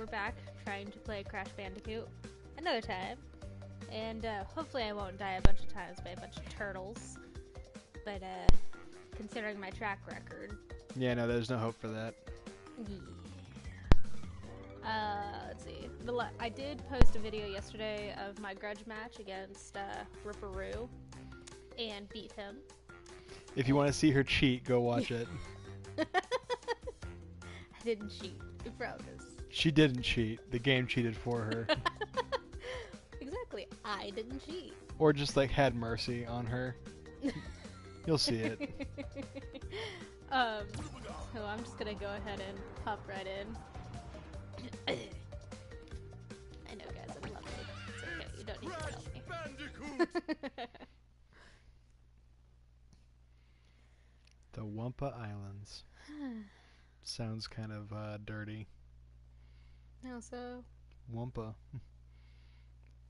we're back trying to play Crash Bandicoot another time. And hopefully I won't die a bunch of times by a bunch of turtles. But considering my track record. Yeah, no, there's no hope for that. Yeah. Let's see. I did post a video yesterday of my grudge match against Ripperoo and beat him. If you want to see her cheat, go watch it. I didn't cheat, I promise. She didn't cheat. The game cheated for her. Exactly. I didn't cheat. Or just like had mercy on her. You'll see it. So I'm just gonna go ahead and hop right in. I know, guys, I love it. It's okay, you don't need to tell me. Bandicoot! The Wumpa Islands. Sounds kind of dirty. How so? Wumpa.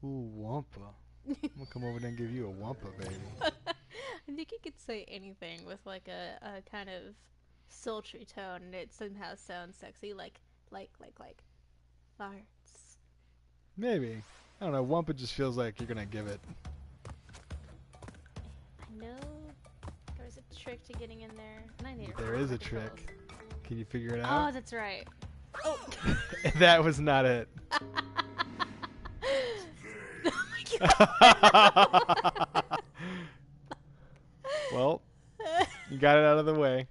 Ooh, Wumpa. I'm gonna come over there and give you a Wumpa, baby. I think you could say anything with like a kind of sultry tone and it somehow sounds sexy, like farts. Maybe. I don't know, Wumpa just feels like you're gonna give it. I know there's a trick to getting in there. And I need There is a trick. Can you figure it out? Oh, that's right. Oh. That was not it. Well, you got it out of the way.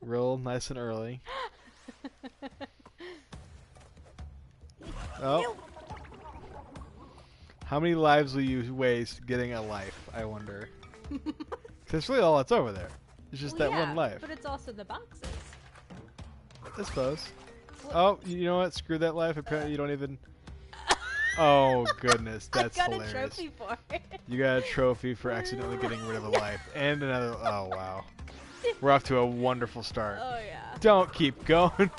Real nice and early. Oh. How many lives will you waste getting a life, I wonder? That's really all that's over there. It's just that one life. But it's also the boxes. I suppose. Oh, you know what? Screw that life. Apparently you don't even... Oh, goodness. That's hilarious. I got a trophy for it. You got a trophy for accidentally getting rid of a life. And another... Oh, wow. We're off to a wonderful start. Oh, yeah. Don't keep going.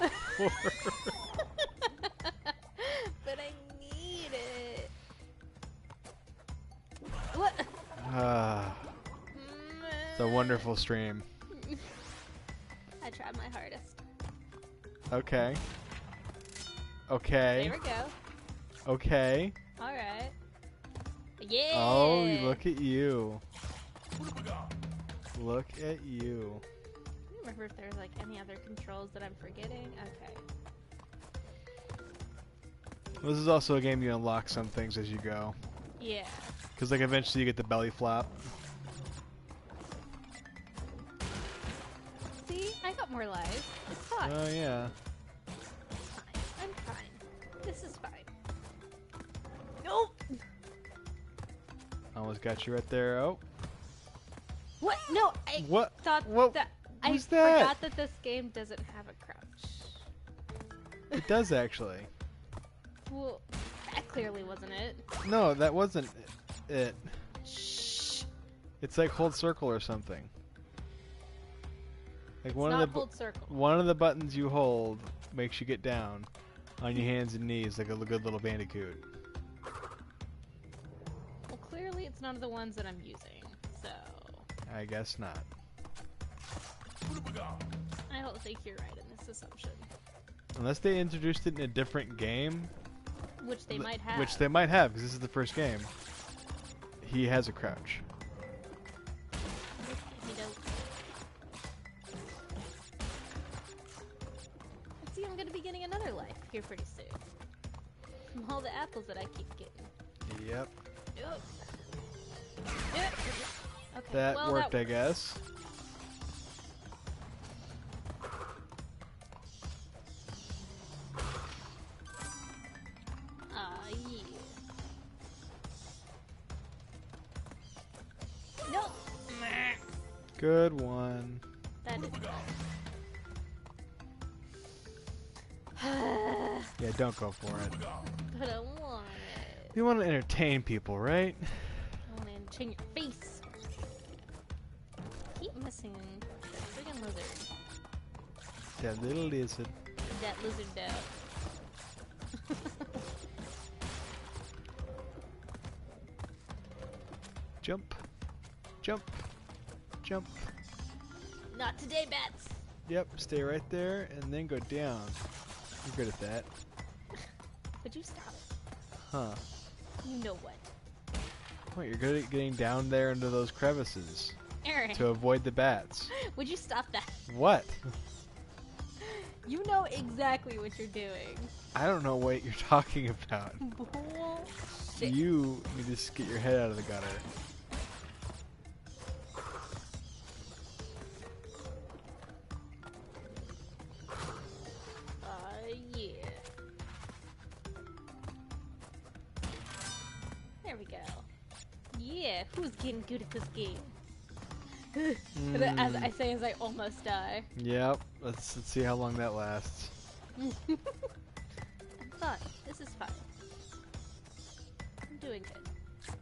But I need it. What? It's a wonderful stream. I tried my hardest. Okay. Okay. There we go. Okay. Alright. Yeah! Oh, look at you. Look at you. I don't remember if there's like any other controls that I'm forgetting. Okay. This is also a game you unlock some things as you go. Yeah. Because like eventually you get the belly flop. See? I got more lives. It's fine. Oh yeah. I'm fine. This is fine. Nope! Almost got you right there. Oh. What? No, I What? thought What that... I was that? forgot that this game doesn't have a crouch. It does actually. Well, that clearly wasn't it. No, that wasn't it. Shh. It's like hold circle or something. Like It's one not of the hold circle. one of the buttons you hold makes you get down on your hands and knees like a good little Bandicoot. Well, clearly it's none of the ones that I'm using, so... I guess not. I don't think you're right in this assumption. Unless they introduced it in a different game. Which they might have. Which they might have, because this is the first game. He has a crouch. You know. Let's see, I'm gonna be getting another life here pretty soon. From all the apples that I keep getting. Yep. Yep. Yep. Okay, That well, worked, that I guess. Yeah. No! Good one. That is Yeah, don't go for it. But I want it. You want to entertain people, right? I want to entertain your face. Keep missing that friggin' lizard. That little lizard. That lizard dog. Jump. Jump. Jump. Not today, bats. Yep, stay right there and then go down. You're good at that. Would you stop? Huh. You know what? What, you're good at getting down there into those crevices Aaron, to avoid the bats. would you stop that? What? You know exactly what you're doing. I don't know what you're talking about. Bullshit. You need to just get your head out of the gutter. Yeah. There we go. Yeah, who's getting good at this game? As I say as I almost die. Yep. Let's see how long that lasts. I'm fine. This is fine. I'm doing good.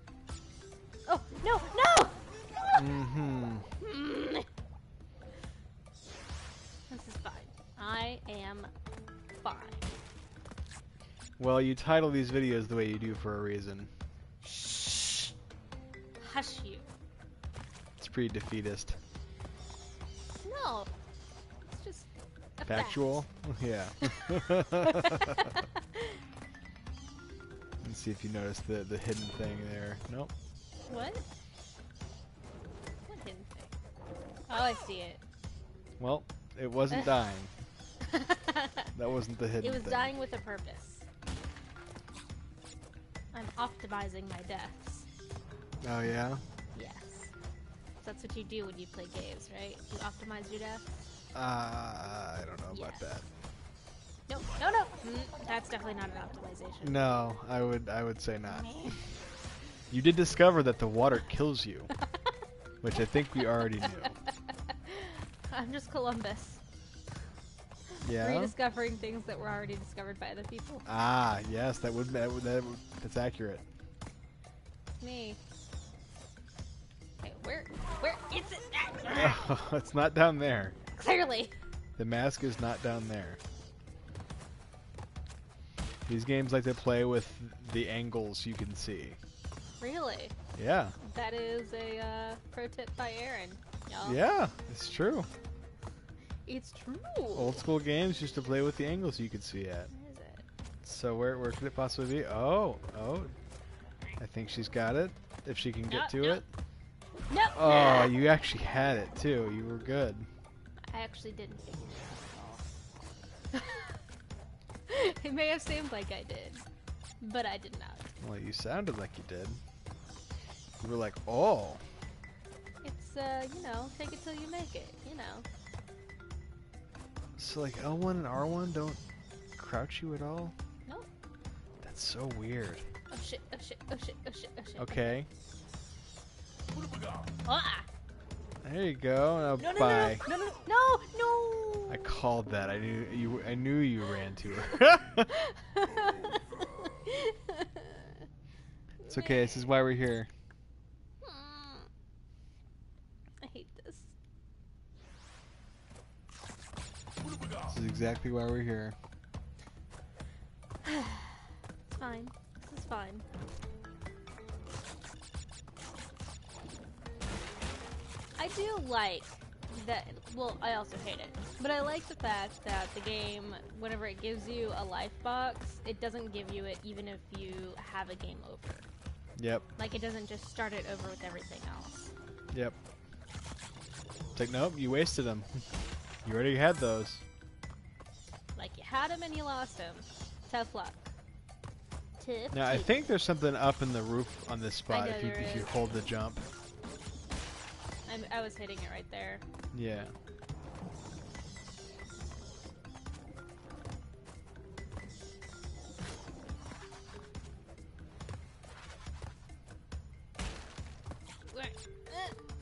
Oh, no! No! Mm-hmm. This is fine. I am fine. Well, you title these videos the way you do for a reason. Shh! Hush you. It's pretty defeatist. No. It's just a Factual? Yeah. Let's see if you notice the hidden thing there. Nope. fact. What? What hidden thing? Oh, I see it. Well, it wasn't dying. That wasn't the hidden It was thing. dying with a purpose. I'm optimizing my deaths. Oh, yeah? Yes. That's what you do when you play games, right? You optimize your deaths? I don't know about Yes. that. No, no, no! That's definitely not an optimization. No, I would say not. You did discover that the water kills you, which I think we already knew. I'm just Columbus. Yeah? Rediscovering things that were already discovered by other people. Ah, yes, that's accurate. Me. Hey, where is it at? It's not down there. Clearly. The mask is not down there. These games like to play with the angles you can see. Really? Yeah. That is a pro tip by Aaron. Y'all. Yeah, it's true. It's true. Old school games used to play with the angles you could see at. Where is it? So where could it possibly be? Oh. I think she's got it. If she can get to it. No. Oh, you actually had it too. You were good. I actually didn't figure it out. It may have seemed like I did, but I did not. Well, you sounded like you did. You were like, oh. It's, take it till you make it, So like L1 and R1 don't crouch you at all? Nope. That's so weird. Oh shit, oh shit, oh shit, oh shit, oh shit. Okay. Ah! There you go. Now No, no, bye. no, no, no, no, no! I called that. I knew you ran to her. It's okay. This is why we're here. I hate this. This is exactly why we're here. It's fine. This is fine. I do like that. Well, I also hate it. But I like the fact that the game, whenever it gives you a life box, it doesn't give you it even if you have a game over. Yep. Like, it doesn't just start it over with everything else. Yep. It's like, nope, you wasted them. You already had those. Like, you had them and you lost them. Tough luck. Tip. Now, I think there's something up in the roof on this spot know if you there if you is. hold the jump. I was hitting it right there. Yeah.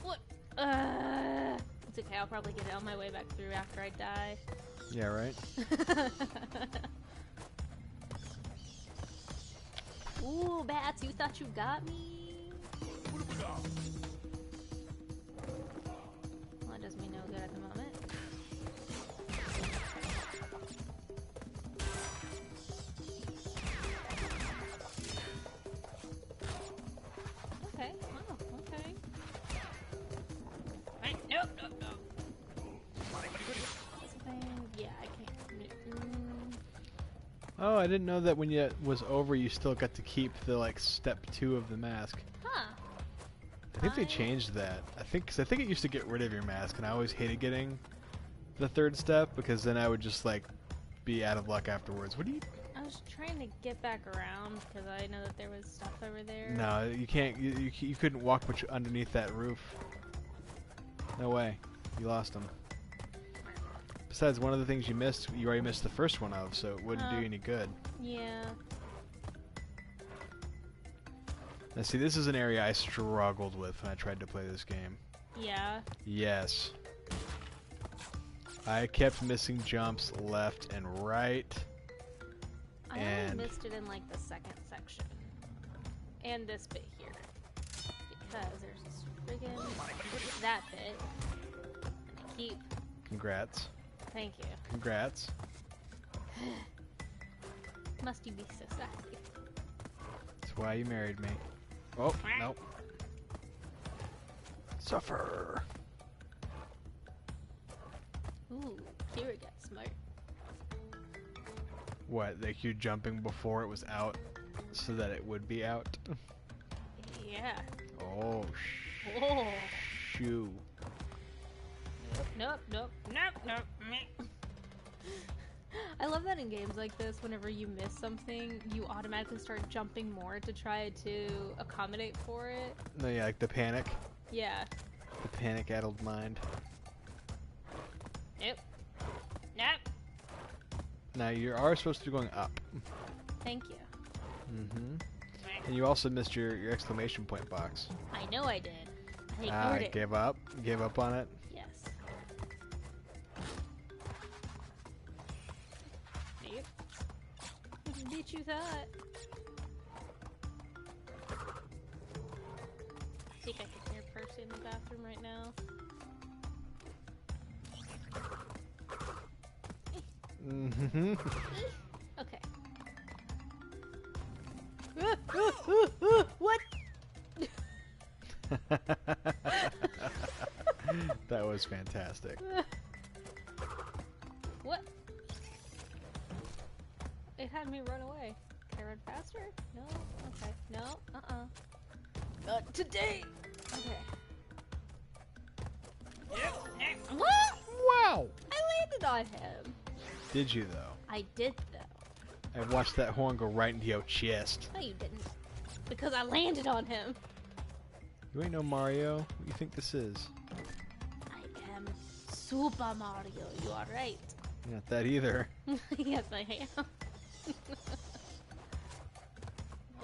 What? It's okay, I'll probably get it on my way back through after I die. Yeah, right? Ooh, bats, you thought you got me? Well, that does me no good at the moment. Okay, oh, okay. Right, nope, nope, nope. Yeah, I can't. Oh, I didn't know that when it was over, you still got to keep the like step 2 of the mask. Huh. I think they changed that. Cause I think it used to get rid of your mask, and I always hated getting the 3rd step because then I would just like be out of luck afterwards. What do you? I was trying to get back around because I know that there was stuff over there. No, you can't. You couldn't walk much underneath that roof. No way. You lost them. Besides, one of the things you missed, you already missed the first one of, so it wouldn't do you any good. Yeah. Now, see, this is an area I struggled with when I tried to play this game. Yeah. Yes. I kept missing jumps left and right. I only missed it in like the 2nd section. And this bit here. Because there's this friggin' that bit. And I keep... Congrats. Thank you. Congrats. Must you be so sassy. That's why you married me. Oh, nope. Suffer. Ooh, Kira got smart. What, like you jumping before it was out so that it would be out? Yeah. Oh, Oh. shoo. Nope, nope, nope, nope, nope. I love that in games like this, whenever you miss something, you automatically start jumping more to try to accommodate for it. No, yeah, like the panic. Yeah. The panic-addled mind. Nope. Nope. Now, you are supposed to be going up. Thank you. Mm-hmm. And you also missed your exclamation point box. I know I did. I ignored it. Gave up? Gave up on it? Yes. Yep. Bitch, you thought. See if I can hear Percy in the bathroom right now. Mm-hmm. Okay. What? That was fantastic. What? It had me run away. Can I run faster? No? Okay. No? Not today! Okay. What? Wow! I landed on him. Did you, though? I did, though. I watched that horn go right into your chest. No, you didn't. Because I landed on him. You ain't no Mario. What do you think this is? I am Super Mario. You are right. Not that either. Yes, I am.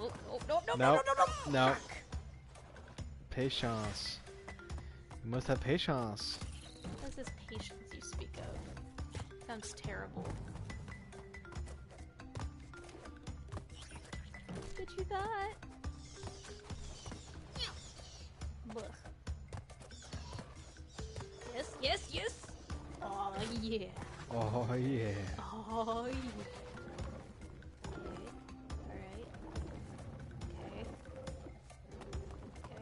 Oh, oh, no, no, Nope. no, no, no, no. No. Fuck. Patience. You must have patience. What is this patience you speak of? Sounds terrible. What you thought? Blech. Yes, yes, yes! Oh yeah. Oh, yeah. Oh yeah. Okay.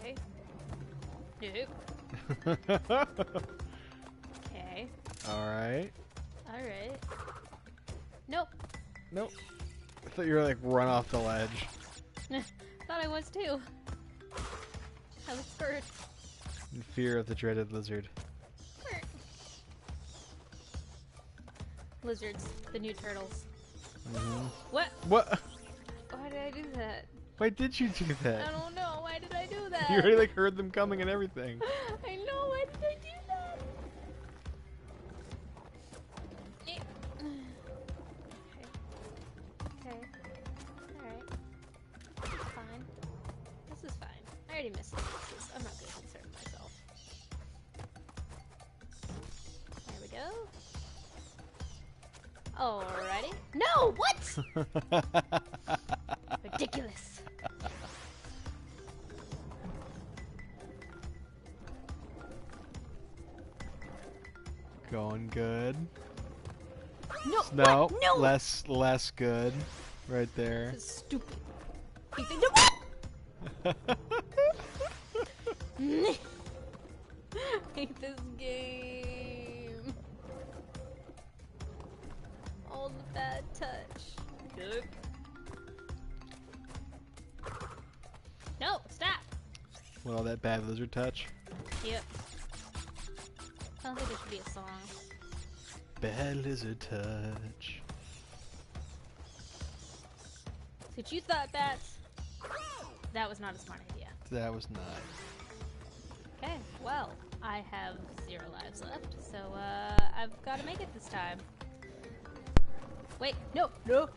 Alright. Okay. Nope. Okay. Alright. Alright. Nope. Nope. I thought you were like run off the ledge. Thought I was too. I was scared. In fear of the dreaded lizard. Lizards, the new turtles. Mm-hmm. What? What? Why did I do that? Why did you do I that? don't know. Why did I do that? You already like heard them coming and everything. I know. Why did I do that? Eh. Okay. Okay. Alright. This is fine. This is fine. I already missed it. I'm not gonna concern myself. There we go. Alrighty. No! What? Ridiculous. Going good. No! No, What? No! less good. Right there. This is stupid. You think what? Hate this game. All the bad touch. Nope. No, stop. With all that bad lizard touch. Yep. I don't think there should be a song. Bad lizard touch. Since you thought that was not a smart idea. That was not. Okay, well, I have 0 lives left, so I've got to make it this time. Wait, no. Ho,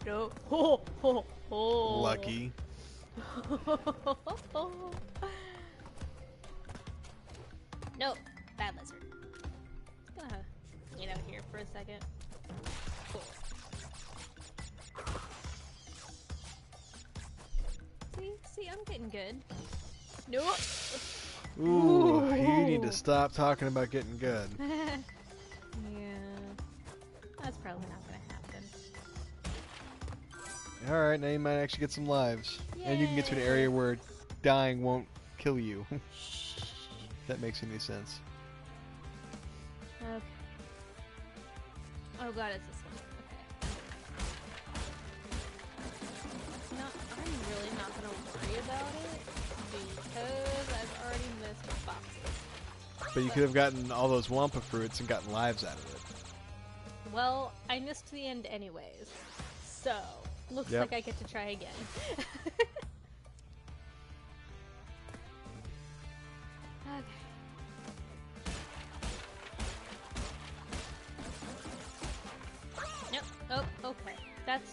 ho, ho. Lucky. No, bad lizard. Gonna get out here for a second. Cool. See, I'm getting good. No. Ooh, you need to stop talking about getting good. Yeah, that's probably not gonna happen. Alright, now you might actually get some lives. And you can get to an area where dying won't kill you. If that makes any sense. Okay. Oh god, it's this one. Okay. No, I'm really not gonna worry about it because I've already missed boxes. But you could have gotten all those Wampa fruits and gotten lives out of it. Well, I missed the end anyways, so looks Yep. like I get to try again. Okay. Nope. Oh, okay. That's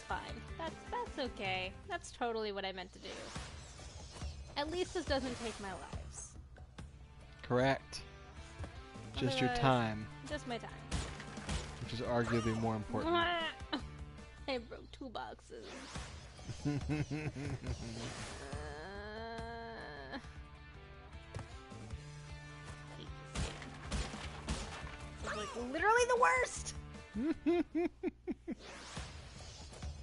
fine. That's okay. That's totally what I meant to do. At least this doesn't take my lives. Correct. Just your Otherwise- time, Just my time. which is arguably more important. I broke 2 boxes. This is like literally the worst.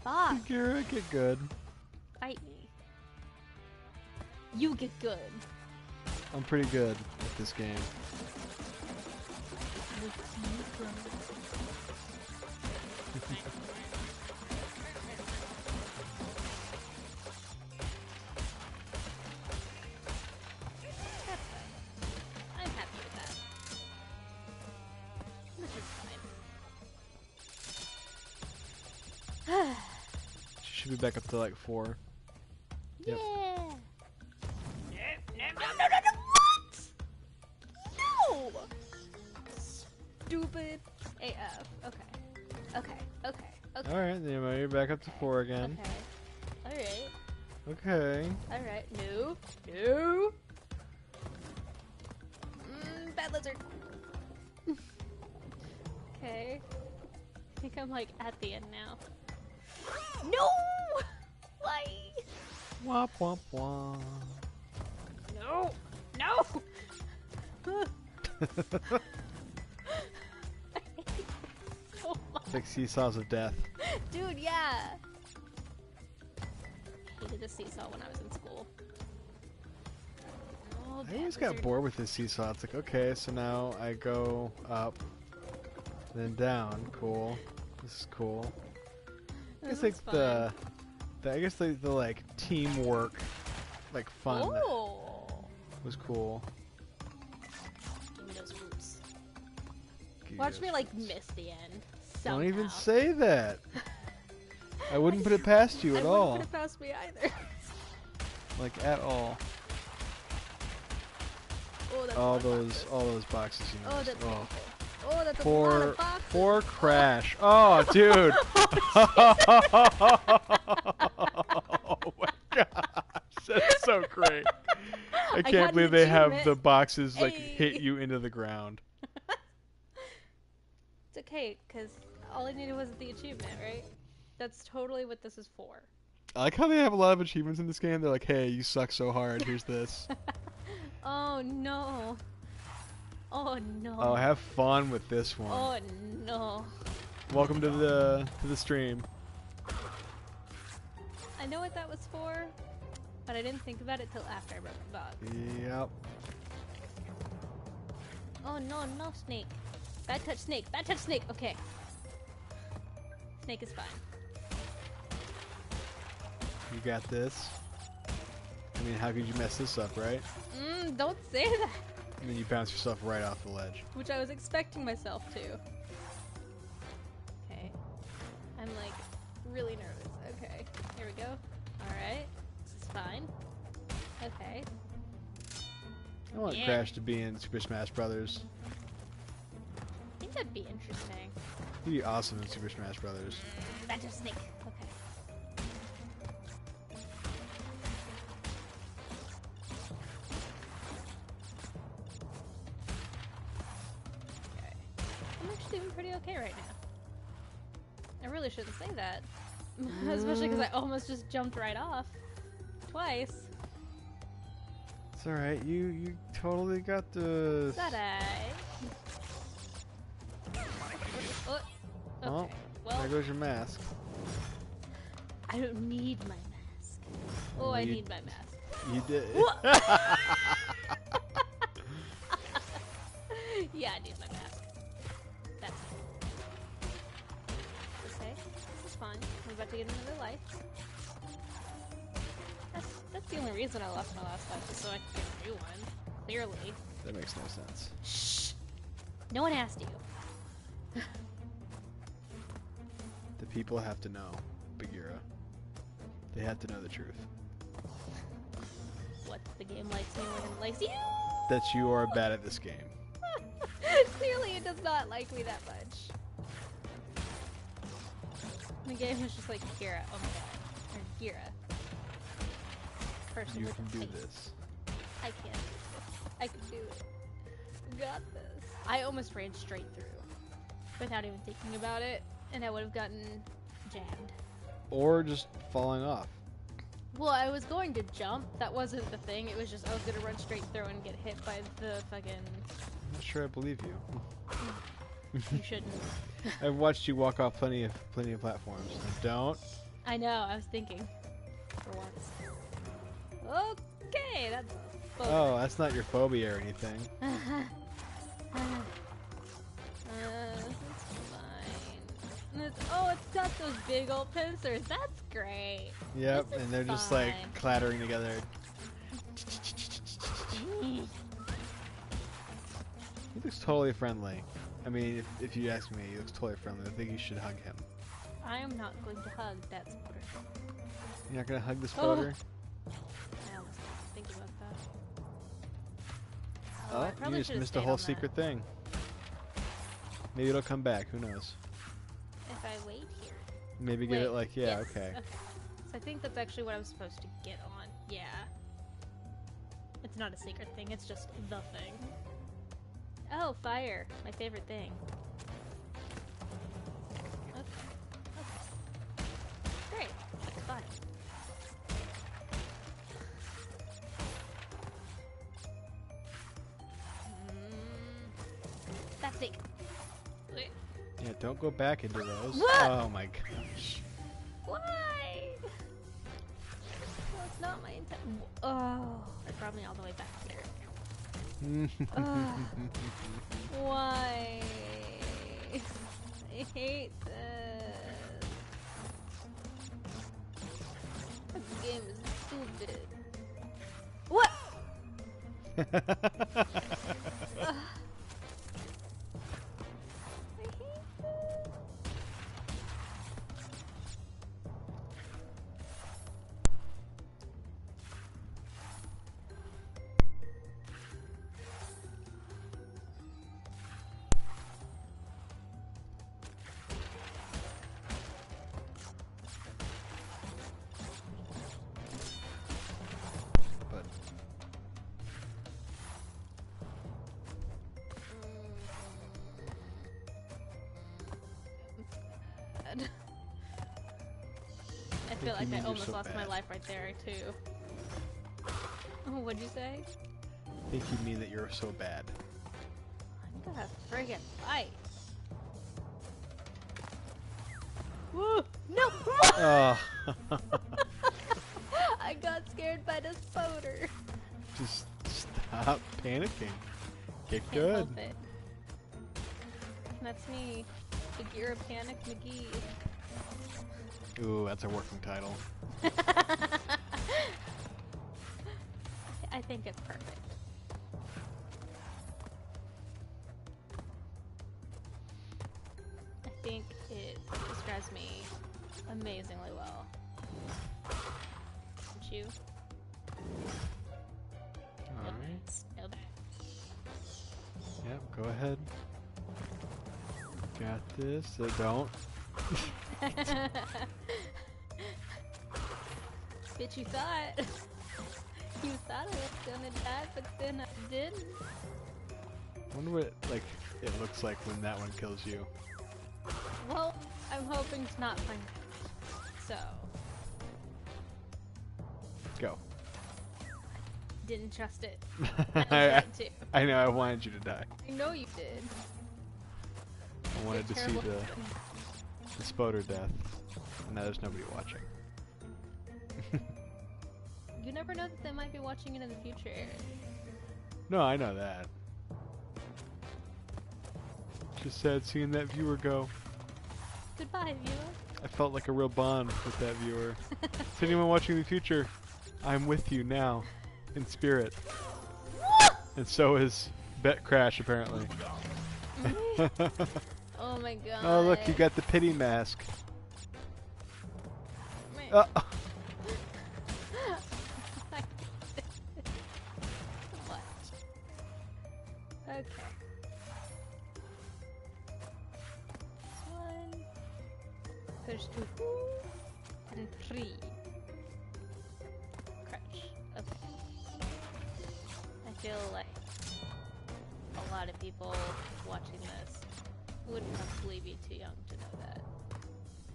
Fuck. Bagira, get good. Fight me. You get good. I'm pretty good at this game. That's fine. I'm happy with that. This is fine. She should be back up to like 4. Yep. Yeah. No, what? No! Stupid AF. Okay. Alright, then you're back up to 4 again. Okay. Okay. Alright. No. Bad lizard. Okay. I think I'm like at the end now. No! Why? Womp womp womp. No! So much. It's like seesaws of death. Dude, yeah! I hated the seesaw when I was in school. Oh, I always got bored with this seesaw. It's like, okay, so now I go up, then down. Cool. This is cool. I guess like the like teamwork, like fun was cool. Give me those roots. Give Watch us- me like miss the end. Somehow. Don't even say that. I wouldn't put it past you at I all. wouldn't put it past me either. Like at all. Oh, that's All a lot of those boxes. boxes you Oh, missed. that's Oh. painful. Oh, that's a lot of boxes. For crash. Oh, dude. Oh my gosh. That's so great. I got can't an believe they have achievement. the boxes like Hey. hit you into the ground. It's okay, because all I needed was the achievement, right? That's totally what this is for. I like how they have a lot of achievements in this game. They're like, hey, you suck so hard. Here's this. Oh no. Oh no. Oh, have fun with this one. Oh no. Welcome to the stream. I know what that was for, but I didn't think about it till after I broke the box. Yep. Oh no, no snake. Bad touch snake. Bad touch snake. Okay. Snake is fine. You got this. I mean, how could you mess this up, right? Don't say that. And then you bounce yourself right off the ledge. Which I was expecting myself to. Okay. I'm like really nervous. Okay. Here we go. Alright. This is fine. Okay. I want Crash to be in Super Smash Brothers. I think that'd be interesting. He'd be awesome in Super Smash Brothers. Badger Snake. Okay. I'm actually doing pretty okay right now. I really shouldn't say that. Especially because I almost just jumped right off. Twice. It's alright, you totally got this. That Oh, okay. Well, there goes your mask. I don't need my mask. Oh, I need my mask. You did. Yeah, I need my mask. That's it. Okay, this is fine. I'm about to get another life. That's the only reason I lost my last life, is so I can get a new one. Clearly. That makes no sense. Shh! No one asked you. The people have to know, Bagira. They have to know the truth. What, the game likes me more than it likes you? That you are bad at this game. Clearly it does not like me that much. The game is just like, Gira, oh my god. Or Gira. Person You with can a do face. this. I can't do this. I can do it. Got this. I almost ran straight through without even thinking about it, and I would have gotten jammed. Or just falling off. Well, I was going to jump. That wasn't the thing. It was just I was going to run straight through and get hit by the fucking... I'm not sure I believe you. You shouldn't. I've watched you walk off plenty of platforms. Don't. I know. I was thinking. For once. Okay, that's a phobia. Oh, that's not your phobia or anything. It's fine. It's got those big old pincers. That's great. Yep, This is and they're just like fine. clattering together. He looks totally friendly. I mean, if you ask me, he looks totally friendly. I think you should hug him. I am not going to hug that spotter. You're not gonna hug this Oh. photo? I almost think about that. I Oh, you probably just should've missed a stayed whole on that. secret thing. Maybe it'll come back. Who knows? If I wait here. Maybe give Wait, it like, yeah, yes, okay. So I think that's actually what I'm supposed to get on. Yeah. It's not a secret thing, it's just the thing. Oh, fire. My favorite thing. Okay. Okay. Great. That's fun. That's big. Yeah, don't go back into those. What? Oh my gosh. Why? That's not my intent. Oh, that brought me all the way back there. Why? I hate this. This game is stupid. What? Ugh. I hate this. But Bad. I feel you like mean I you're almost so lost my bad. life right there too. Oh, what'd you say? I think you mean that you're so bad. I'm gonna friggin' fight. Woo! No! Oh, I got scared by the spoder. just stop panicking. Get Can't good. help it. That's me. Bagira Panic McGee. Ooh, that's a working title. I think it's perfect. I think it describes me amazingly well. Don't you? Alright. No bats. Yep, go ahead. Got this. Don't. Bitch, you thought. You thought I was gonna die, but then I didn't. I wonder what like it looks like when that one kills you. Well, I'm hoping to not find out. So. Go. Didn't trust it. I I know, I wanted you to die. I know you did. I wanted to see the Spoder death. And now there's nobody watching. You never know that they might be watching it in the future. No, I know that. Just sad seeing that viewer go. Goodbye, viewer. I felt like a real bond with that viewer. To anyone watching in the future, I'm with you now, in spirit. And so is Bet Crash, apparently. Oh my god. Oh, look, you got the pity mask. Oh. What? Okay. One. Push two. And three. Crouch. Okay. I feel like a lot of people watching this would probably be too young to know that.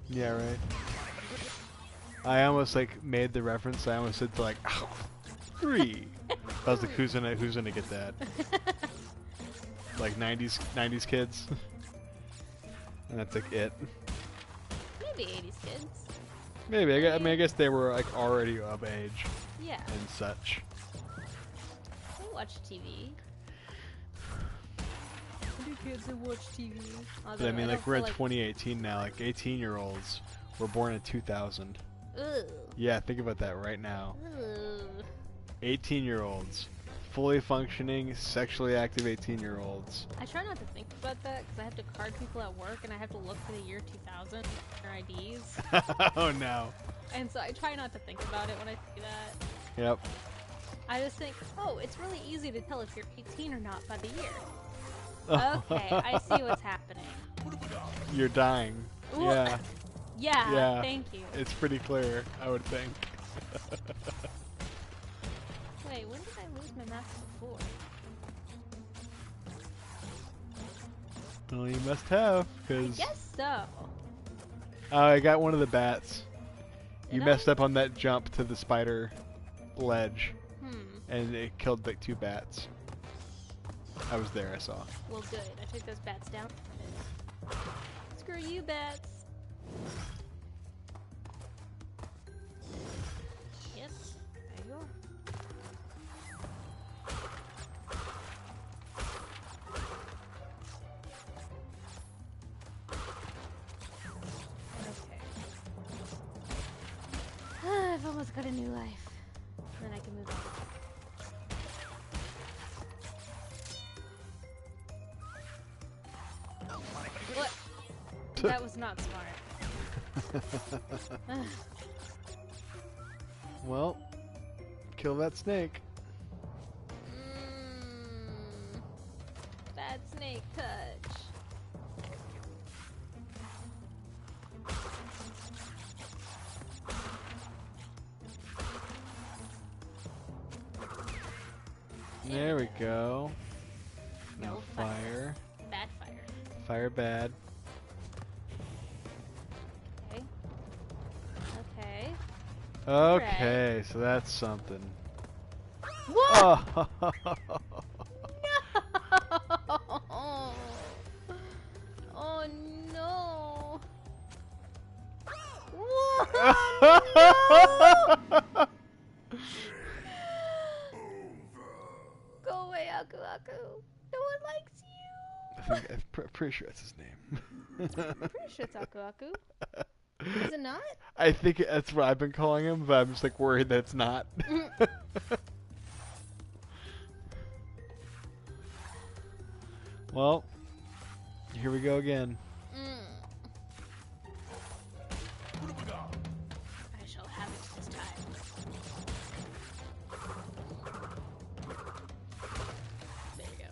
Yeah, right. I almost like made the reference. I almost said to like 3. I was like, who's gonna get that? Like 90s kids. And that's like it. Maybe 80s kids. Maybe. I mean, I guess they were like already of age. Yeah. And such. They watch TV. Kids that watch TV. But I mean, like we're in 2018 now. Like 18-year-olds were born in 2000. Ugh. Yeah, think about that right now. Ugh. 18-year-olds, fully functioning, sexually active 18-year-olds. I try not to think about that because I have to card people at work and I have to look for the year 2000 in their IDs. Oh no. And so I try not to think about it when I see that. Yep. I just think, oh, it's really easy to tell if you're 18 or not by the year. Okay, I see what's happening. You're dying. Ooh. Yeah. Yeah, thank you. It's pretty clear, I would think. Wait, when did I lose my mask before? Well, you must have, I because... guess so. I got one of the bats. You Did messed I? up on that jump to the spider ledge. Hmm. And it killed like 2 bats. I was there, I saw. Well, good. I took those bats down. Screw you, bats. Yes, there you go. Okay. I've almost got a new life. Then I can move on. What? That was not smart. Well, kill that snake. Bad snake touch. There we go. No No fire. Bad fire. Fire bad. Okay. Okay. Okay, so that's something. What? Oh. No! Oh no! What? Go away, Aku Aku. No one likes you. I'm pretty sure that's his name. Pretty sure it's Aku Aku. Is it not? I think that's what I've been calling him, but I'm just like worried that it's not. Well, here we go again. I shall have it this time. There you go.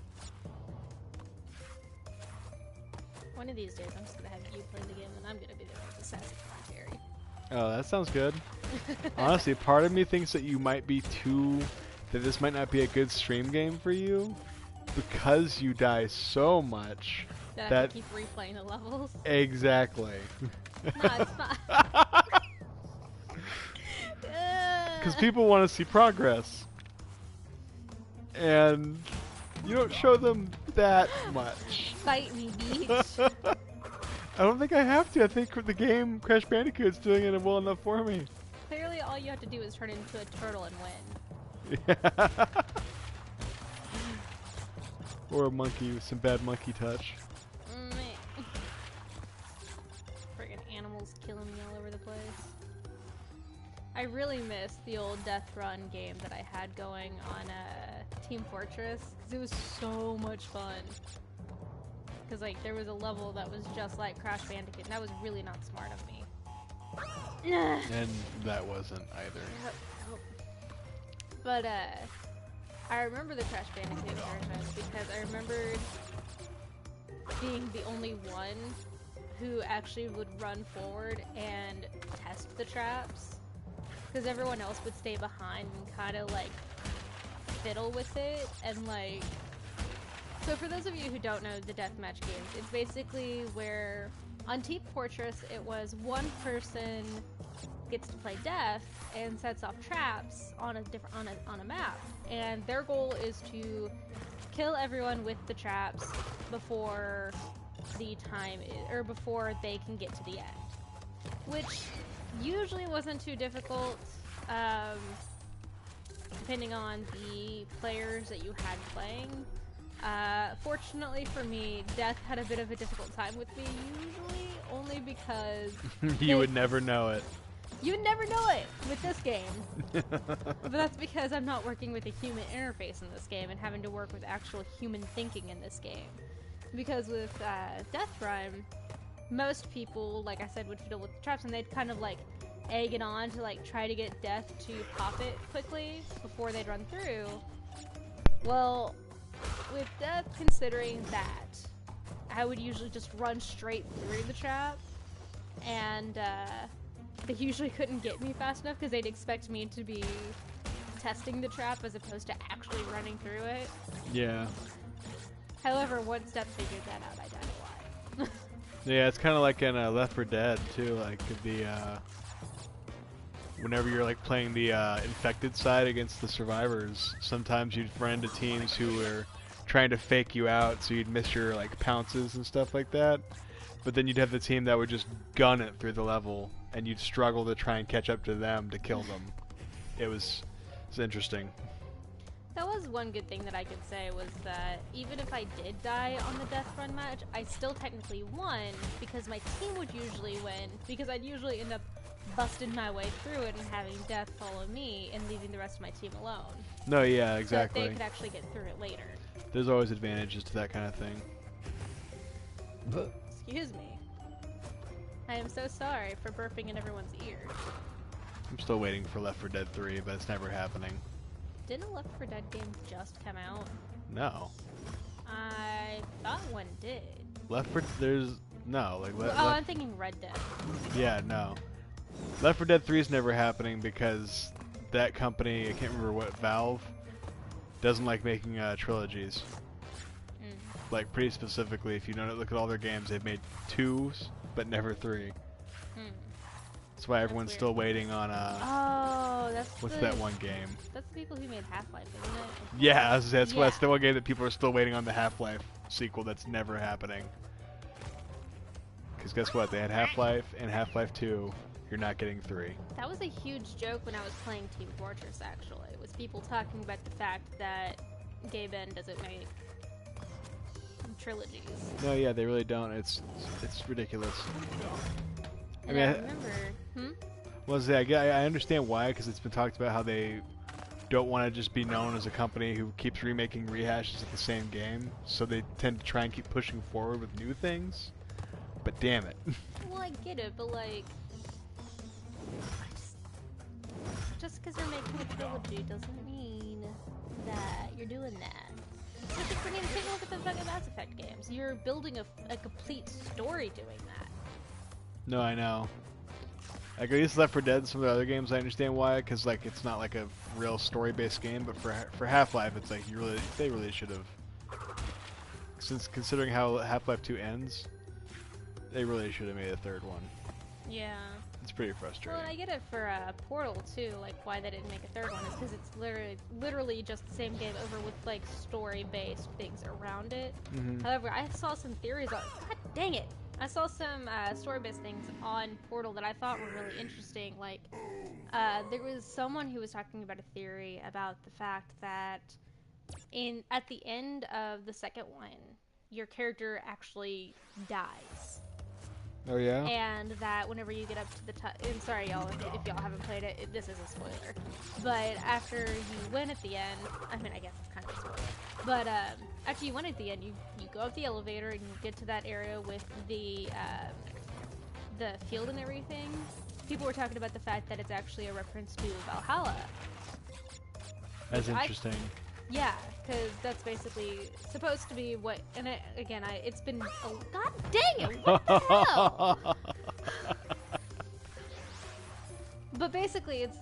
One of these days, I'm just gonna have you play the game, and I'm gonna be the one with the sassy commentary. Oh, that sounds good. Honestly, part of me thinks that you might be that this might not be a good stream game for you because you die so much. That I have to keep replaying the levels. Exactly. Nah, it's fine. Because people want to see progress. And you don't show them that much. Fight me, beach. I don't think I have to. I think the game Crash Bandicoot's doing it well enough for me. Clearly, all you have to do is turn into a turtle and win. Yeah. Or a monkey with some bad monkey touch. Friggin' animals killing me all over the place. I really miss the old Death Run game that I had going on Team Fortress, because it was so much fun. Because like there was a level that was just like Crash Bandicoot, and that was really not smart of me. And that wasn't either. But I remember the Crash Bandicoot version because I remembered being the only one who actually would run forward and test the traps, because everyone else would stay behind and kind of like fiddle with it. And like, so for those of you who don't know the deathmatch games, it's basically where on Team Fortress it was one person gets to play death and sets off traps on a map, and their goal is to kill everyone with the traps before before they can get to the end, which usually wasn't too difficult, depending on the players that you had playing. Fortunately for me, Death had a bit of a difficult time with me, usually only because You would never know it. You would never know it with this game. But that's because I'm not working with a human interface in this game and having to work with actual human thinking in this game. Because with Death Run, most people, like I said, would fiddle with the traps, and they'd kind of like egg it on to like try to get Death to pop it quickly before they'd run through. Well, with Death considering that, I would usually just run straight through the trap, and they usually couldn't get me fast enough because they'd expect me to be testing the trap as opposed to actually running through it. Yeah. However, once Death figured that out, I died a lot. Yeah, it's kind of like in Left 4 Dead too. Like the whenever you're like playing the infected side against the survivors, sometimes you'd run into teams who were trying to fake you out, so you'd miss your like pounces and stuff like that. But then you'd have the team that would just gun it through the level, and you'd struggle to try and catch up to them to kill them. It's interesting. That was one good thing that I could say, was that even if I did die on the Death Run match, I still technically won, because my team would usually win, because I'd usually end up busting my way through it and having Death follow me and leaving the rest of my team alone. No, yeah, exactly. So that they could actually get through it later. There's always advantages to that kind of thing. Excuse me. I am so sorry for burping in everyone's ears. I'm still waiting for Left 4 Dead 3, but it's never happening. Didn't a Left 4 Dead game just come out? No. I thought one did. Left 4 no, like I'm thinking Red Dead. Yeah, no. Left 4 Dead 3 is never happening because that company, I can't remember what, Valve, doesn't like making trilogies. Like pretty specifically, if you don't look at all their games, they've made 2s, but never 3. That's why everyone's still waiting on what's that one game? That's the people who made Half-Life, isn't it? Yeah, that's the one game that people are still waiting on, the Half-Life sequel that's never happening. Because guess what? They had Half-Life and Half-Life 2. You're not getting 3. That was a huge joke when I was playing Team Fortress, actually. It was people talking about the fact that Gay Ben doesn't make trilogies. No, yeah, they really don't. It's ridiculous. And I remember, I understand why, because it's been talked about how they don't want to just be known as a company who keeps remaking rehashes of the same game, so they tend to try and keep pushing forward with new things. But damn it. well, I get it, but like, just because you're making a trilogy doesn't mean that you're doing that. Especially for take a look at the fucking Mass Effect games. You're building a complete story doing that. No, I know. Like, at least Left 4 Dead and some of the other games, I understand why, because like it's not like a real story-based game. But for Half-Life, it's like they really should have. Since considering how Half-Life 2 ends, they really should have made a third one. Yeah. It's pretty frustrating. Well, and I get it for Portal too. Like, why they didn't make a third one is because it's literally just the same game over with like story-based things around it. However, I saw some theories on. God dang it! I saw some story-based things on Portal that I thought were really interesting. Like, there was someone who was talking about a theory about the fact that at the end of the second one, your character actually dies. Oh yeah? And that whenever you get up to the top, and sorry y'all if y'all haven't played it, this is a spoiler. But after you win at the end, I mean I guess it's kind of a spoiler. But after you win at the end, you go up the elevator and you get to that area with the field and everything. People were talking about the fact that it's actually a reference to Valhalla. That's interesting. Yeah, because that's basically supposed to be what. And it's been. Oh, God dang it! What the hell? But basically, it's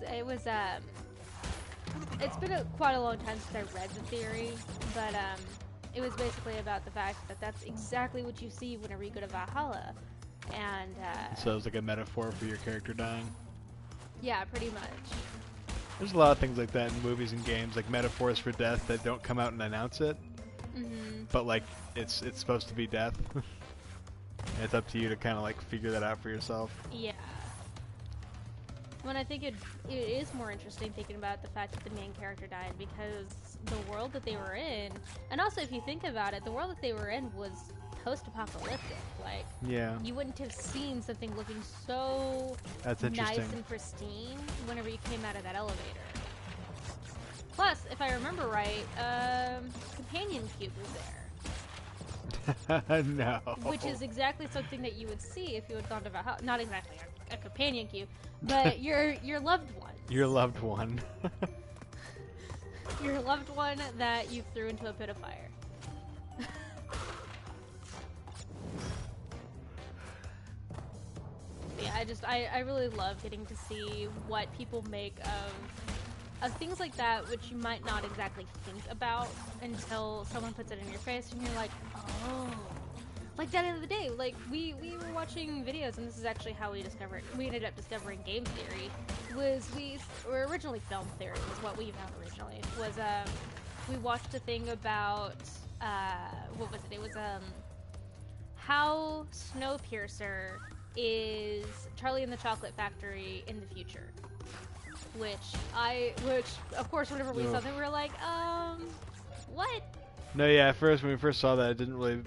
been quite a long time since I read the theory, but it was basically about the fact that that's exactly what you see whenever you go to Valhalla, and so it's like a metaphor for your character dying. Yeah, pretty much. There's a lot of things like that in movies and games, like metaphors for death that don't come out and announce it. But like it's supposed to be death. And it's up to you to kind of like figure that out for yourself. Yeah. When I think it is more interesting thinking about the fact that the main character died, because the world that they were in, and also if you think about it, the world that they were in was post-apocalyptic. Like, yeah, you wouldn't have seen something looking so nice and pristine whenever you came out of that elevator. Plus, if I remember right, Companion Cube was there. No. Which is exactly something that you would see if you had gone to Valhalla. Not exactly a Companion Cube, but your loved one. Your loved one. Your loved one that you threw into a pit of fire. Yeah, I really love getting to see what people make of things like that, which you might not exactly think about until someone puts it in your face and you're like, oh. Like that end of the day, like we were watching videos, and this is actually how we ended up discovering game theory. Or originally film theory was what we found originally. We watched a thing about what was it? It was how Snowpiercer is Charlie and the Chocolate Factory in the future. Which of course whenever we saw that we were like, what? No, yeah, at first when we first saw that it didn't really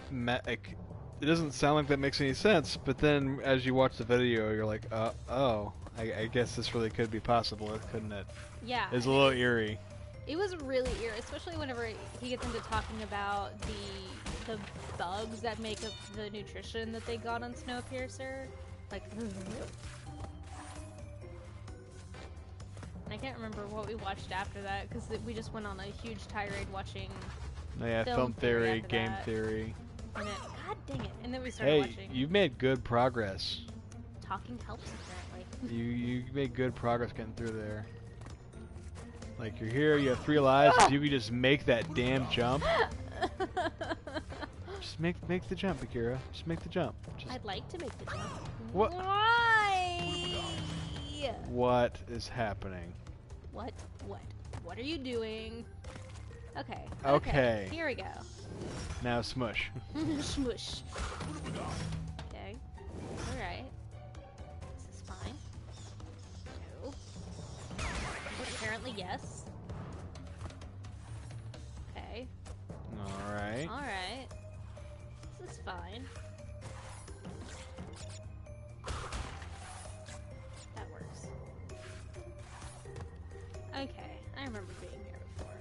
it doesn't sound like that makes any sense, but then as you watch the video you're like, oh, I guess this really could be possible, couldn't it? Yeah. It's a little eerie. It was really eerie, especially whenever he gets into talking about the bugs that make up the nutrition that they got on Snowpiercer. Like, I can't remember what we watched after that, because we just went on a huge tirade watching film theory, game theory. And God dang it. And then we started watching. Hey, you've made good progress. Talking helps, apparently. You made good progress getting through there. Like, you're here, you have 3 lives, if you could just make that damn jump. Just make the jump, Bagira. Just make the jump. I'd like to make the jump. What? Why? What is happening? What are you doing? Okay. Here we go. Now smush. Smush. Okay. Alright. This is fine. No. Well, apparently yes. Okay. Alright. Okay, I remember being here before.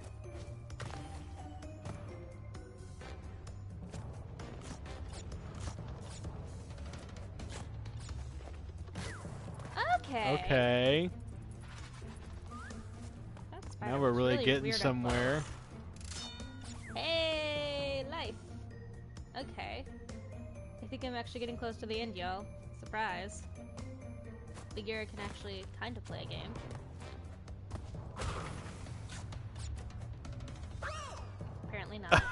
Okay. Okay. That spider Now we're was really getting weird up somewhere. close. Hey, life. Okay. I think I'm actually getting close to the end, y'all. Surprise. Bagira can actually kind of play a game. Apparently not.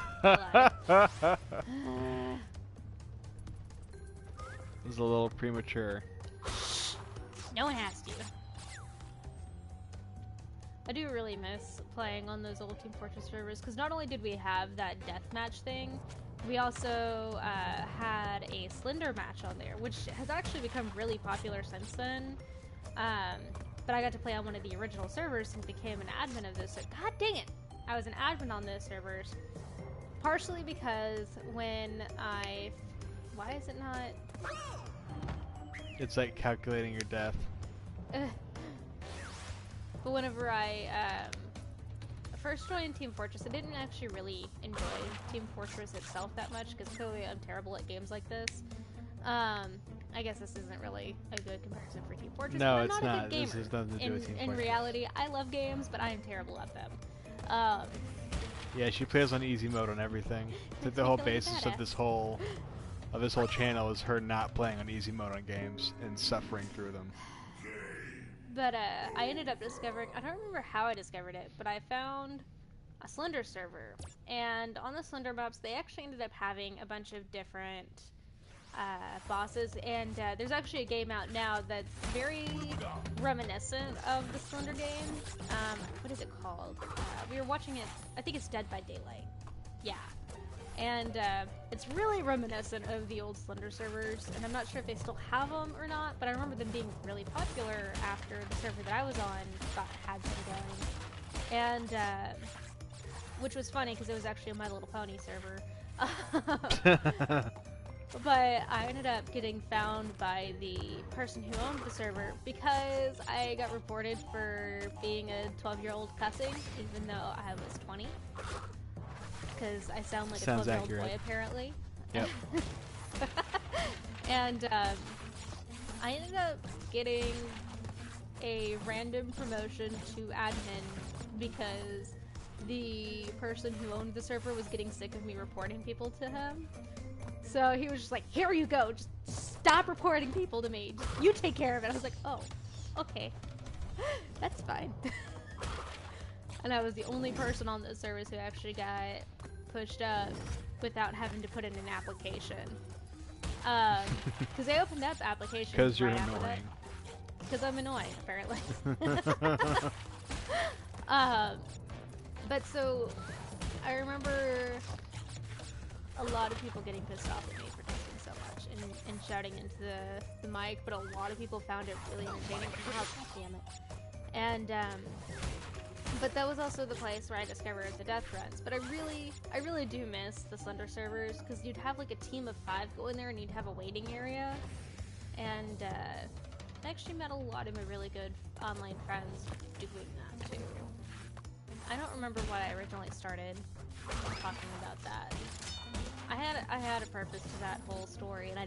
Lied. This is a little premature. No one asked you. I do really miss playing on those old Team Fortress servers, because not only did we have that deathmatch thing, we also had a Slender match on there, which has actually become really popular since then. But I got to play on one of the original servers and became an admin of those. So, god dang it! I was an admin on those servers. Partially because when I... Why is it not... It's like calculating your death. But whenever I first joined Team Fortress, I didn't actually really enjoy Team Fortress itself that much, because clearly I'm terrible at games like this. I guess this isn't really a good comparison for Team Fortress. No, I'm it's not. A not. good gamer. This has nothing to do with Team Fortress. In reality, I love games, but I am terrible at them. Yeah, she plays on easy mode on everything. I think the whole basis of this whole channel is her not playing on easy mode on games and suffering through them. But I ended up discovering, I don't remember how I discovered it, but I found a Slender server. And on the Slender maps, they actually ended up having a bunch of different bosses. And there's actually a game out now that's very reminiscent of the Slender game. What is it called? We were watching it, I think it's Dead by Daylight. Yeah. And it's really reminiscent of the old Slender servers, and I'm not sure if they still have them or not, but I remember them being really popular after the server that I was on had them going. And, which was funny, because it was actually a My Little Pony server. But I ended up getting found by the person who owned the server, because I got reported for being a 12-year-old cussing, even though I was 20. Because I sound like a 12-year-old boy, apparently. Yep. And I ended up getting a random promotion to admin because the person who owned the server was getting sick of me reporting people to him. So he was just like, here you go, just stop reporting people to me. You take care of it. I was like, oh, okay. That's fine. And I was the only person on the service who actually got pushed up without having to put in an application. Because they opened up applications. Because you're annoying. Because I'm annoying, apparently. But so, I remember a lot of people getting pissed off at me for talking so much and shouting into the mic, but a lot of people found it really entertaining. Oh, God damn it. And, but that was also the place where I discovered the death runs. But I really do miss the Slender servers, because you'd have like a team of 5 go in there and you'd have a waiting area. And I actually met a lot of my really good online friends doing that too. I don't remember why I originally started talking about that. I had a purpose to that whole story, and I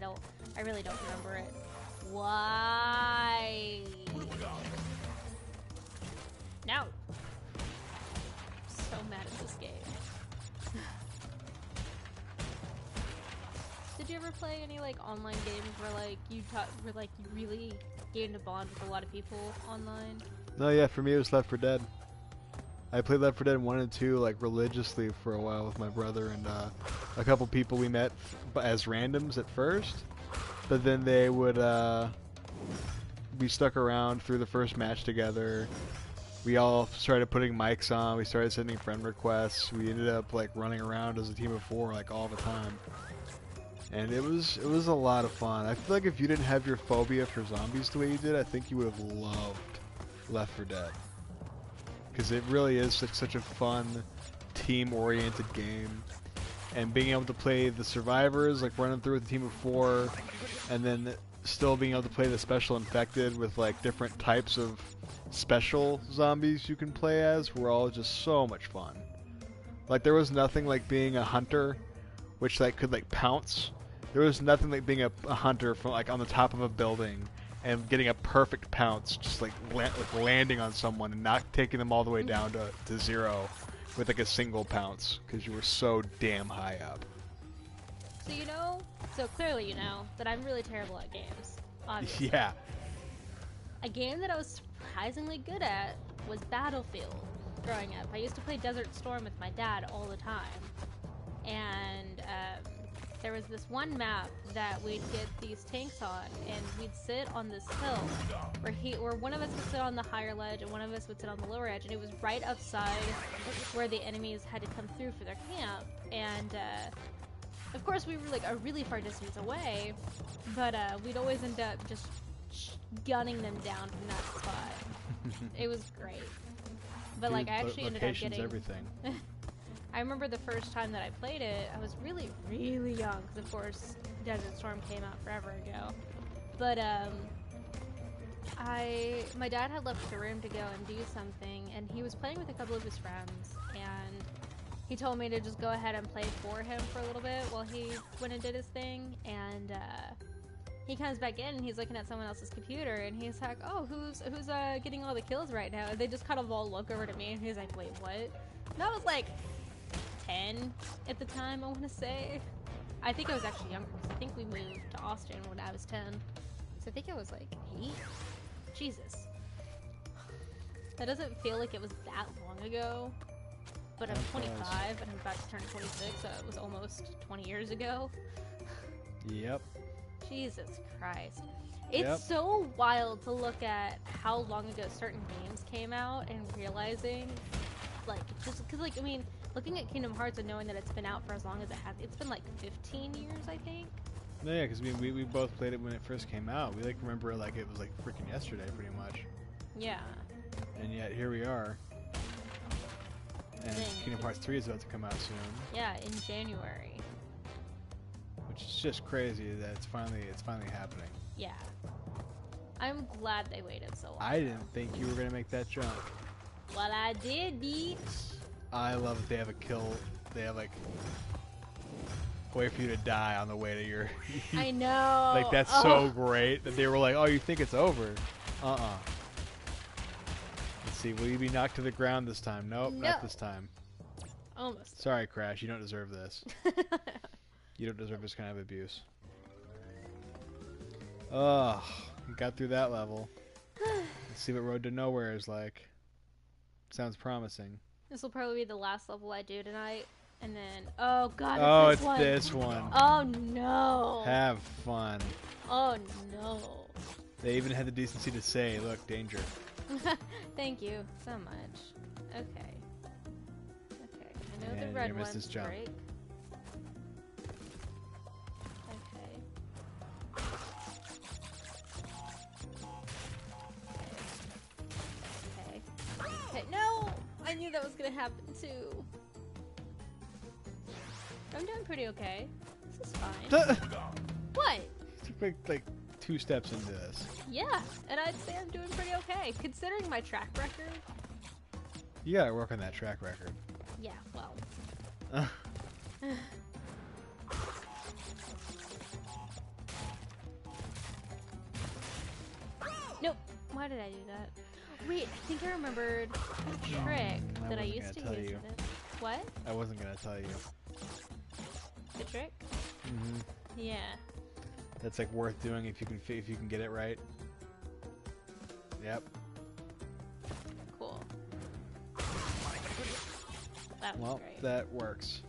really don't remember it. Why? No. So mad at this game. Did you ever play any like online games where you really gained a bond with a lot of people online? No, yeah, for me it was Left 4 Dead. I played Left 4 Dead 1 and 2 like religiously for a while with my brother and a couple people we met as randoms at first, but then they would we stuck around through the first match together. We all started putting mics on. We started sending friend requests. We ended up like running around as a team of 4 like all the time, and it was a lot of fun. I feel like if you didn't have your phobia for zombies the way you did, I think you would have loved Left 4 Dead. Because it really is such a fun, team-oriented game. And being able to play the survivors, like running through with a team of 4, and then still being able to play the special infected with like different types of special zombies you can play as were all just so much fun. Like there was nothing like being a hunter, which like could like pounce. There was nothing like being a hunter from like on the top of a building and getting a perfect pounce, just like landing on someone and not taking them all the way down to zero with like a single pounce because you were so damn high up. So clearly you know that I'm really terrible at games. Obviously. Yeah. A game that I was surprisingly good at was Battlefield growing up. I used to play Desert Storm with my dad all the time. And there was this one map that we'd get these tanks on, and we'd sit on this hill where one of us would sit on the higher ledge and one of us would sit on the lower edge, and it was right outside where the enemies had to come through for their camp. And of course we were like a really far distance away, but we'd always end up just gunning them down from that spot. It was great. But like I actually ended up getting everything. I remember the first time that I played it, I was really, really young, because of course Desert Storm came out forever ago. But my dad had left the room to go and do something, and he was playing with a couple of his friends, and he told me to just go ahead and play for him for a little bit while he went and did his thing. And he comes back in and he's looking at someone else's computer, and he's like, "Oh, who's getting all the kills right now?" And they just kind of all look over to me, and he's like, "Wait, what?" And I was like 10 at the time, I want to say. I think I was actually younger, because I think we moved to Austin when I was 10. So I think I was like 8. Jesus. That doesn't feel like it was that long ago. But I'm 25 and I'm about to turn 26, so it was almost 20 years ago. Yep. Jesus Christ. It's so wild to look at how long ago certain games came out and realizing, like, just because, like, I mean, looking at Kingdom Hearts and knowing that it's been out for as long as it has, it's been like 15 years, I think. No, yeah, because we both played it when it first came out. We like remember it like it was like freaking yesterday, pretty much. Yeah. And yet here we are. And Kingdom Hearts 3 is about to come out soon. Yeah, in January. Which is just crazy that it's finally happening. Yeah. I'm glad they waited so long. I didn't think you were gonna make that jump. Well, I did, B. I love that they have they have like a way for you to die on the way to your I know. Like that's so great that they were like, "Oh, you think it's over?" Let's see, will you be knocked to the ground this time? Nope, no. Not this time. Almost. Sorry, Crash, you don't deserve this. You don't deserve this kind of abuse. Oh, got through that level. Let's see what Road to Nowhere is like. Sounds promising. This will probably be the last level I do tonight. And then, oh god, it's this one. Oh no. Have fun. Oh no. They even had the decency to say, look, danger. Thank you so much. Okay. I know the red one's break. Okay, no! I knew that was gonna happen too. I'm doing pretty okay. This is fine. What? Took like 2 steps into this. Yeah, and I'd say I'm doing pretty okay, considering my track record. You gotta work on that track record. Yeah, well. Nope. Why did I do that? Wait, I think I remembered a trick that I used to use with it. What? I wasn't gonna tell you. The trick? Mm-hmm. Yeah. That's like worth doing if you can get it right. Yep. Cool. That was great. That works.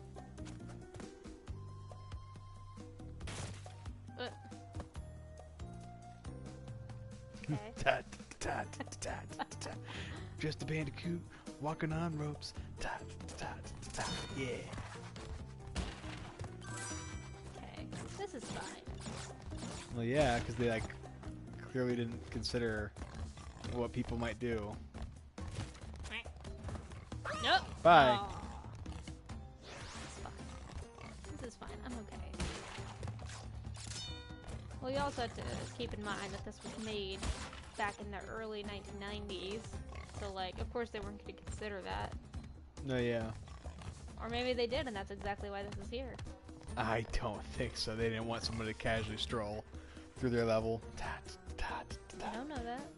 Okay. Just a Bandicoot walking on ropes. Yeah. Okay. This is fine. Well, yeah, because they like clearly didn't consider what people might do. Nope. Bye. Oh. This is fine. I'm okay. Well, you also have to keep in mind that this was made back in the early 1990s. So, like, of course they weren't going to consider that. No, yeah. Or maybe they did, and that's exactly why this is here. I don't think so. They didn't want someone to casually stroll through their level. I don't know that.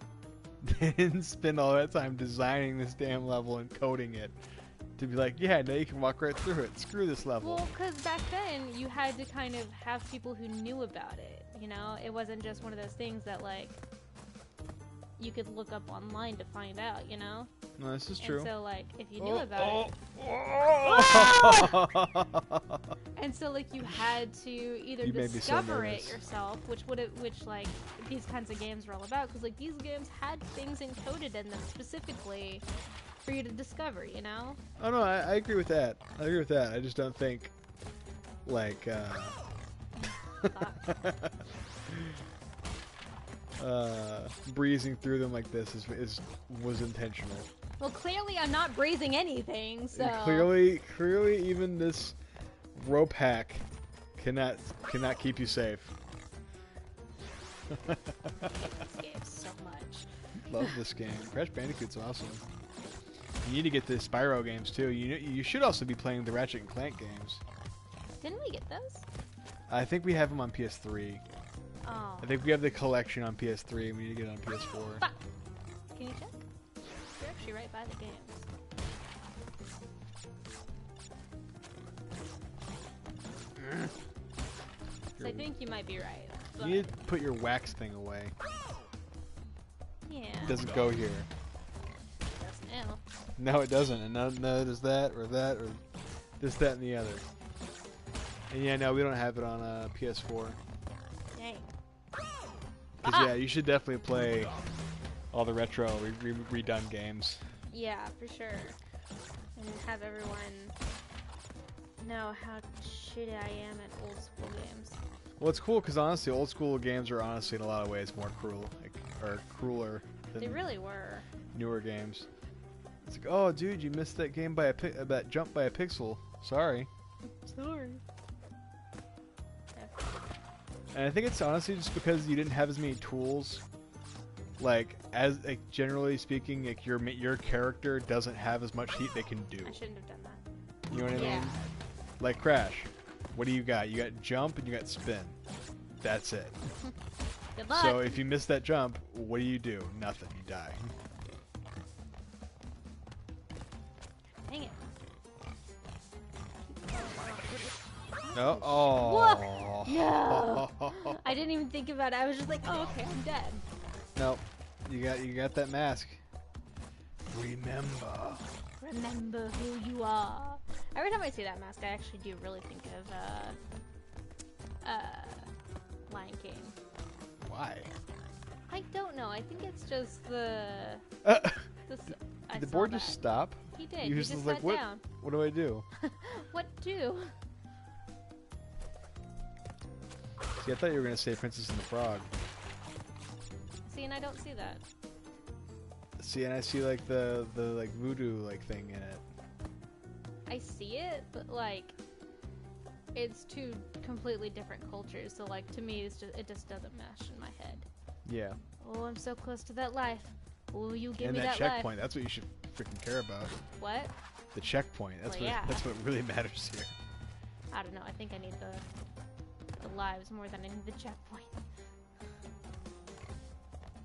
They didn't spend all that time designing this damn level and coding it to be like, yeah, now you can walk right through it. Screw this level. Well, because back then you had to kind of have people who knew about it, you know? It wasn't just one of those things that, like, you could look up online to find out, you know? No, this is true. And so, like, if you knew about it... And so, like, you had to either discover it yourself, which, like, these kinds of games were all about, because, like, these games had things encoded in them specifically for you to discover, you know? Oh, no, I agree with that. I agree with that. I just don't think, like, breezing through them like this was intentional. Well, clearly I'm not breezing anything, so... And clearly even this rope hack cannot keep you safe. This game so much. Love this game. Crash Bandicoot's awesome. You need to get the Spyro games too. You should also be playing the Ratchet and Clank games. Didn't we get those? I think we have them on PS3. Oh. I think we have the collection on PS3 and we need to get it on PS4. Fuck. Can you check? You're actually right by the games. So I think you might be right. You need to put your wax thing away. Yeah. It doesn't go here. It does now. No, it doesn't. And none does that, or this, that, and the other. And yeah, no, we don't have it on PS4. Dang. Because yeah, you should definitely play all the retro redone games. Yeah, for sure. And have everyone know how shitty I am at old school games. Well, it's cool because honestly, old school games are honestly in a lot of ways more cruel, or crueler than They really were. newer games. It's like, oh, dude, you missed that game by that jump by a pixel. Sorry. Sorry. And I think it's honestly just because you didn't have as many tools. Like, generally speaking, like your character doesn't have as much heat they can do. I shouldn't have done that. You know what I mean? Like Crash. What do you got? You got jump and you got spin. That's it. Good luck. So if you miss that jump, what do? Nothing. You die. Dang it. No. Oh. No. I didn't even think about it. I was just like, oh, okay, I'm dead. Nope. You got that mask. Remember. Remember who you are. Every time I see that mask, I actually do really think of Lion King. Why? I don't know. I think it's just the. Did the board just stop? He did. You He just just like, sat what? down. What do I do? What do? See, I thought you were gonna say Princess and the Frog. See, and I don't see that. See, and I see like the like voodoo like thing in it. I see it, but like, it's two completely different cultures. So like, to me, it just doesn't mesh in my head. Yeah. Oh, I'm so close to that life. Will you give and me that that checkpoint. life? That's what you should freaking care about. What? The checkpoint. That's Well, yeah. That's what really matters here. I don't know. I think I need the lives more than I need the checkpoint.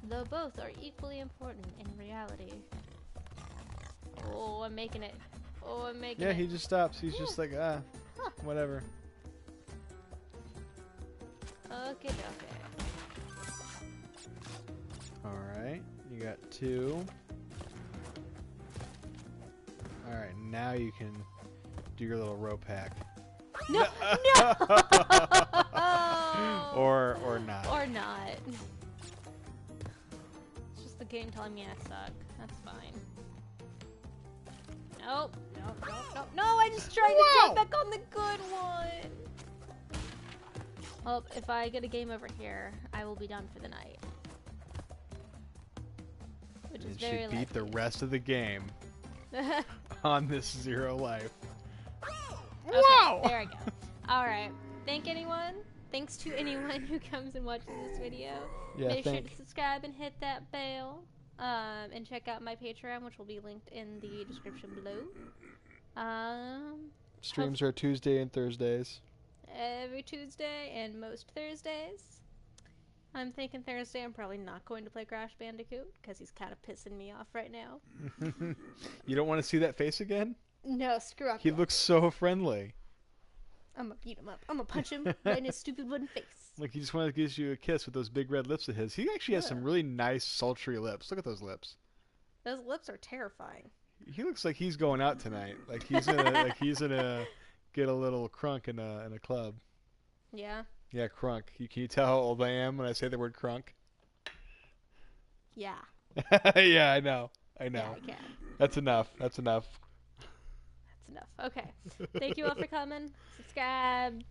Though both are equally important in reality. Oh, I'm making it. Oh, I'm making it. Yeah, he just stops. He's just like, Huh. whatever. Okay, okay. Alright, you got 2. Alright, now you can do your little rope hack. No! No! Or not. Or not. It's just the game telling me I suck. That's fine. Nope. Nope, nope, nope. No, I just tried to jump back on the good one. Well, if I get a game over here, I will be done for the night. Which is And very she beat the likely. rest of the game on this 0 life. Okay, there I go. Alright. Thank anyone? Thanks to anyone who comes and watches this video. Yeah, Make sure to subscribe and hit that bell. And check out my Patreon, which will be linked in the description below. Streams are Tuesday and Thursdays. Every Tuesday and most Thursdays. I'm thinking Thursday I'm probably not going to play Crash Bandicoot because he's kind of pissing me off right now. You don't want to see that face again? No, screw up. He looks so friendly. I'm gonna beat him up. I'm gonna punch him right in his stupid wooden face. Like he just wanted to give you a kiss with those big red lips of his. He actually has some really nice, sultry lips. Look at those lips. Those lips are terrifying. He looks like he's going out tonight. Like he's gonna get a little crunk in a club. Yeah. Yeah, crunk. Can you tell how old I am when I say the word crunk? Yeah. Yeah, I know. Yeah, I can. That's enough. That's enough. That's enough. Okay. Thank you all for coming. Subscribe.